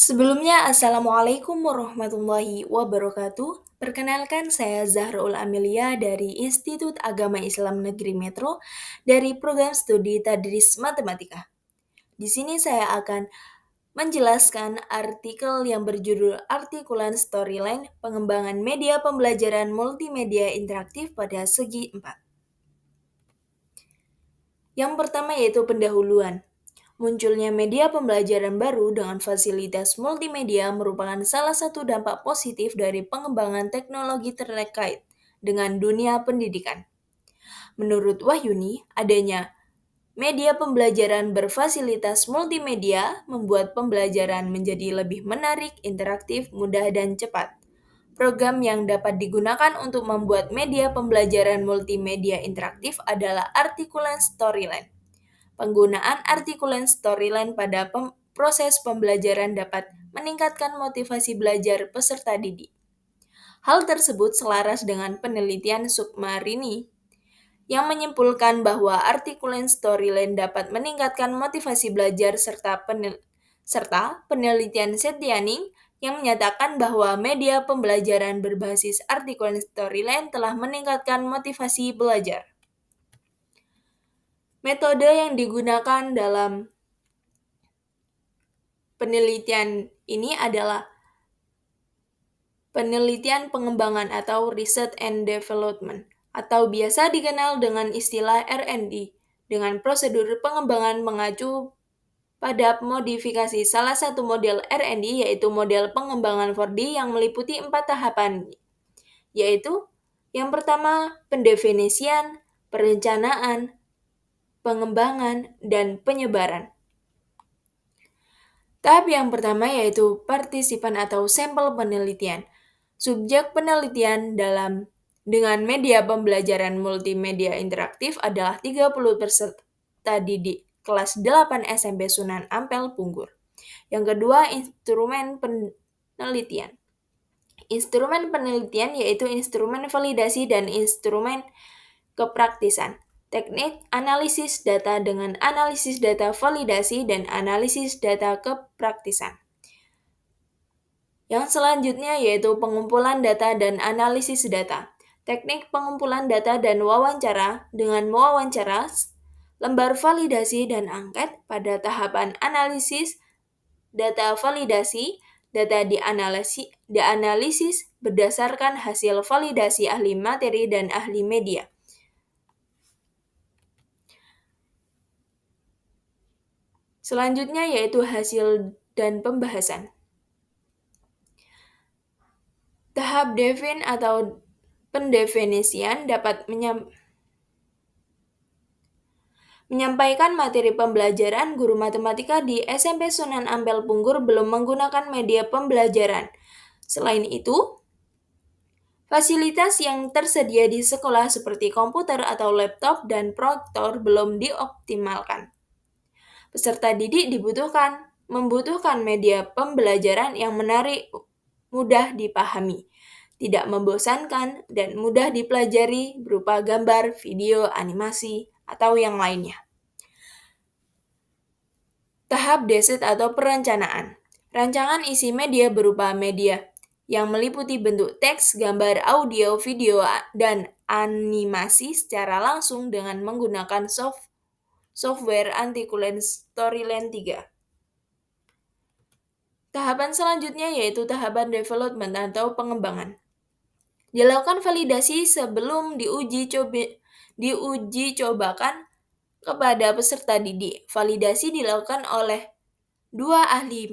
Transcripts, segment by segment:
Sebelumnya, Assalamualaikum warahmatullahi wabarakatuh. Perkenalkan, saya Zahrul Amelia dari Institut Agama Islam Negeri Metro dari program studi Tadris Matematika. Di sini saya akan menjelaskan artikel yang berjudul Artikulan Storyline Pengembangan Media Pembelajaran Multimedia Interaktif pada Segi 4. Yang pertama yaitu pendahuluan. Munculnya media pembelajaran baru dengan fasilitas multimedia merupakan salah satu dampak positif dari pengembangan teknologi terkait dengan dunia pendidikan. Menurut Wahyuni, adanya media pembelajaran berfasilitas multimedia membuat pembelajaran menjadi lebih menarik, interaktif, mudah, dan cepat. Program yang dapat digunakan untuk membuat media pembelajaran multimedia interaktif adalah Artikulan Storyline. Penggunaan artikulan storyline pada proses pembelajaran dapat meningkatkan motivasi belajar peserta didik. Hal tersebut selaras dengan penelitian Sukmarini yang menyimpulkan bahwa artikulan storyline dapat meningkatkan motivasi belajar serta penelitian Setianing yang menyatakan bahwa media pembelajaran berbasis artikulan storyline telah meningkatkan motivasi belajar. Metode yang digunakan dalam penelitian ini adalah penelitian pengembangan atau Research and Development, atau biasa dikenal dengan istilah R&D, dengan prosedur pengembangan mengacu pada modifikasi salah satu model R&D, yaitu model pengembangan 4D yang meliputi 4 tahapan, yaitu yang pertama, pendefinisian, perencanaan, pengembangan, dan penyebaran. Tahap yang pertama yaitu partisipan atau sampel penelitian. Subjek penelitian dengan media pembelajaran multimedia interaktif adalah 30 peserta didik kelas 8 SMP Sunan Ampel Punggur. Yang kedua, instrumen penelitian. Instrumen penelitian yaitu instrumen validasi dan instrumen kepraktisan. Teknik analisis data dengan analisis data validasi dan analisis data kepraktisan. Yang selanjutnya yaitu pengumpulan data dan analisis data. Teknik pengumpulan data dan wawancara dengan mewawancara, lembar validasi dan angket. Pada tahapan analisis data validasi, data dianalisis berdasarkan hasil validasi ahli materi dan ahli media. Selanjutnya yaitu hasil dan pembahasan. Tahap defin atau pendefinisian dapat menyampaikan materi pembelajaran. Guru matematika di SMP Sunan Ampel Punggur belum menggunakan media pembelajaran. Selain itu, fasilitas yang tersedia di sekolah seperti komputer atau laptop dan proyektor belum dioptimalkan. Peserta didik membutuhkan media pembelajaran yang menarik, mudah dipahami, tidak membosankan, dan mudah dipelajari berupa gambar, video, animasi, atau yang lainnya. Tahap deset atau perencanaan. Rancangan isi media berupa media yang meliputi bentuk teks, gambar, audio, video, dan animasi secara langsung dengan menggunakan software Artikulan Storyline 3. Tahapan selanjutnya yaitu tahapan development atau pengembangan. Dilakukan validasi sebelum diuji cobakan kepada peserta didik. Validasi dilakukan oleh 2 ahli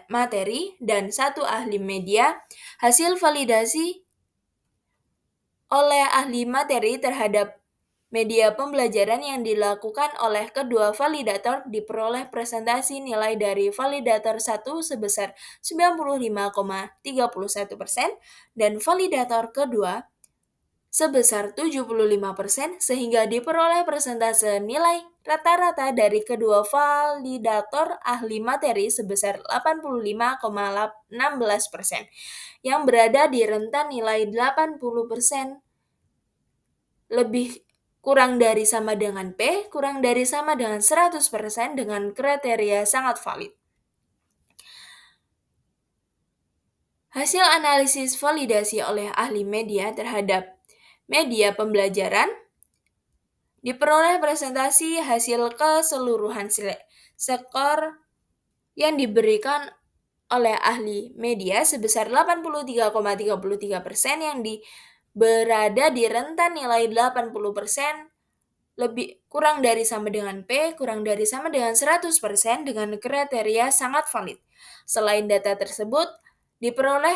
materi dan 1 ahli media. Hasil validasi oleh ahli materi terhadap media pembelajaran yang dilakukan oleh kedua validator diperoleh presentasi nilai dari validator 1 sebesar 95,31% dan validator kedua sebesar 75%, sehingga diperoleh persentase nilai rata-rata dari kedua validator ahli materi sebesar 85,16%, yang berada di rentan nilai 80% lebih kurang dari sama dengan P, kurang dari sama dengan 100% dengan kriteria sangat valid. Hasil analisis validasi oleh ahli media terhadap media pembelajaran diperoleh presentasi hasil keseluruhan skor yang diberikan oleh ahli media sebesar 83,33% yang berada di rentan nilai 80% lebih kurang dari sama dengan P, kurang dari sama dengan 100% dengan kriteria sangat valid. Selain data tersebut, diperoleh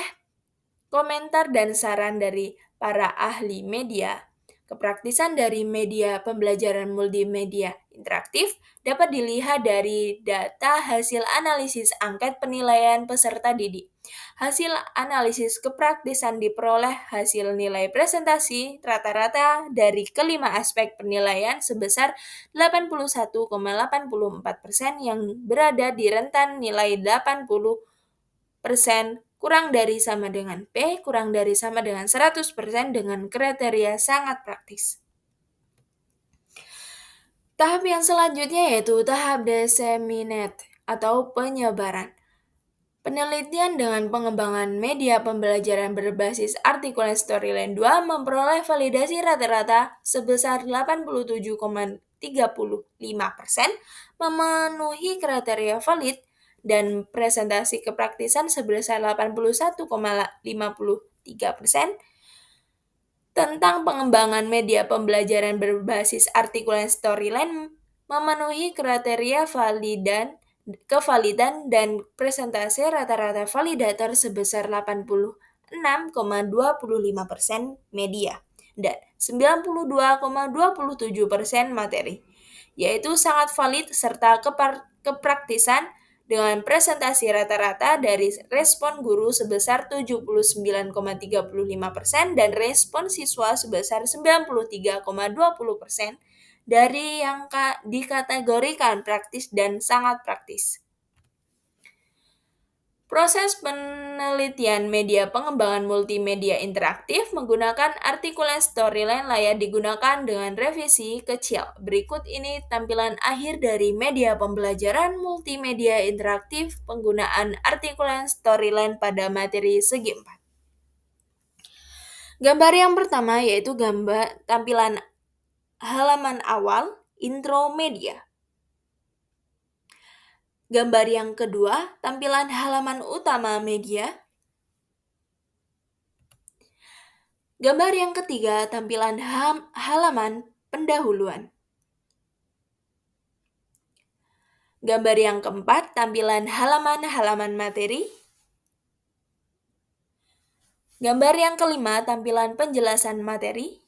komentar dan saran dari para ahli media. Kepraktisan dari media pembelajaran multimedia interaktif dapat dilihat dari data hasil analisis angket penilaian peserta didik. Hasil analisis kepraktisan diperoleh hasil nilai presentasi rata-rata dari kelima aspek penilaian sebesar 81,84% yang berada di rentan nilai 80% kurang dari sama dengan P, kurang dari sama dengan 100% dengan kriteria sangat praktis. Tahap yang selanjutnya yaitu tahap disseminate atau penyebaran. Penelitian dengan pengembangan media pembelajaran berbasis artikulan Storyline 2 memperoleh validasi rata-rata sebesar 87,35%, memenuhi kriteria valid, dan presentasi kepraktisan sebesar 81,53%. Tentang pengembangan media pembelajaran berbasis artikulan Storyline memenuhi kriteria kevalidan dan presentasi rata-rata validator sebesar 86,25% media dan 92,27% materi, yaitu sangat valid serta kepraktisan dengan presentasi rata-rata dari respon guru sebesar 79,35% dan respon siswa sebesar 93,20% dari yang dikategorikan praktis dan sangat praktis. Proses penelitian media pengembangan multimedia interaktif menggunakan artikulan Storyline layak digunakan dengan revisi kecil. Berikut ini tampilan akhir dari media pembelajaran multimedia interaktif penggunaan artikulan Storyline pada materi segi 4. Gambar yang pertama yaitu gambar tampilan halaman awal intro media. Gambar yang kedua, tampilan halaman utama media. Gambar yang ketiga, tampilan halaman pendahuluan. Gambar yang keempat, tampilan halaman-halaman materi. Gambar yang kelima, tampilan penjelasan materi.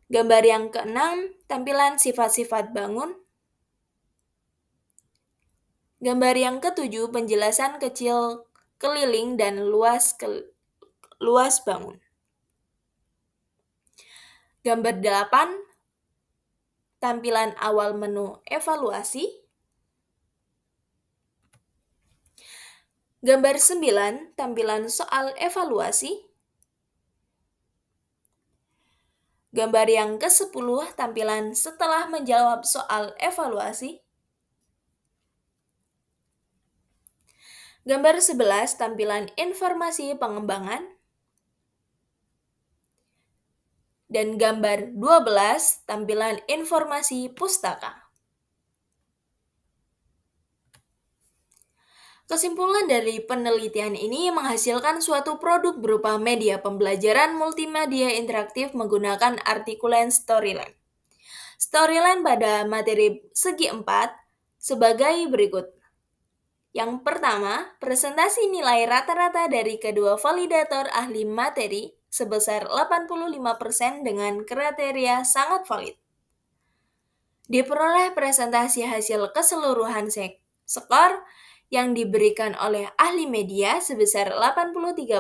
Gambar yang keenam, tampilan sifat-sifat bangun. Gambar yang ketujuh, penjelasan kecil keliling dan luas bangun. Gambar 8, tampilan awal menu evaluasi. Gambar 9, tampilan soal evaluasi. Gambar yang ke-10, tampilan setelah menjawab soal evaluasi. Gambar 11, tampilan informasi pengembangan. Dan gambar 12, tampilan informasi pustaka. Kesimpulan dari penelitian ini menghasilkan suatu produk berupa media pembelajaran multimedia interaktif menggunakan artikulan Storyline. Storyline pada materi segi 4 sebagai berikut. Yang pertama, presentasi nilai rata-rata dari kedua validator ahli materi sebesar 85% dengan kriteria sangat valid. Diperoleh presentasi hasil keseluruhan skor yang diberikan oleh ahli media sebesar 83%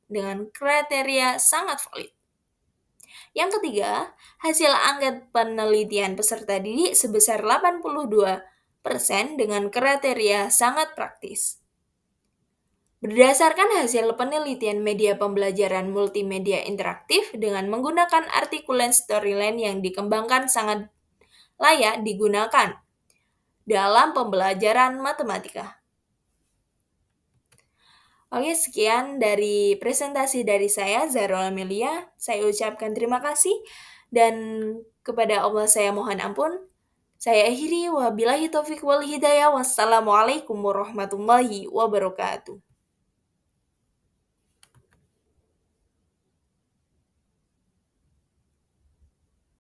dengan kriteria sangat valid. Yang ketiga, hasil angket penelitian peserta didik sebesar 82% dengan kriteria sangat praktis. Berdasarkan hasil penelitian media pembelajaran multimedia interaktif dengan menggunakan artikulan Storyline yang dikembangkan sangat layak digunakan dalam pembelajaran matematika. Oke, sekian dari presentasi dari saya, Zahrul Amelia. Saya ucapkan terima kasih dan kepada Allah saya mohon ampun. Saya akhiri, wabillahi taufiq wal hidayah. Wassalamualaikum warahmatullahi wabarakatuh.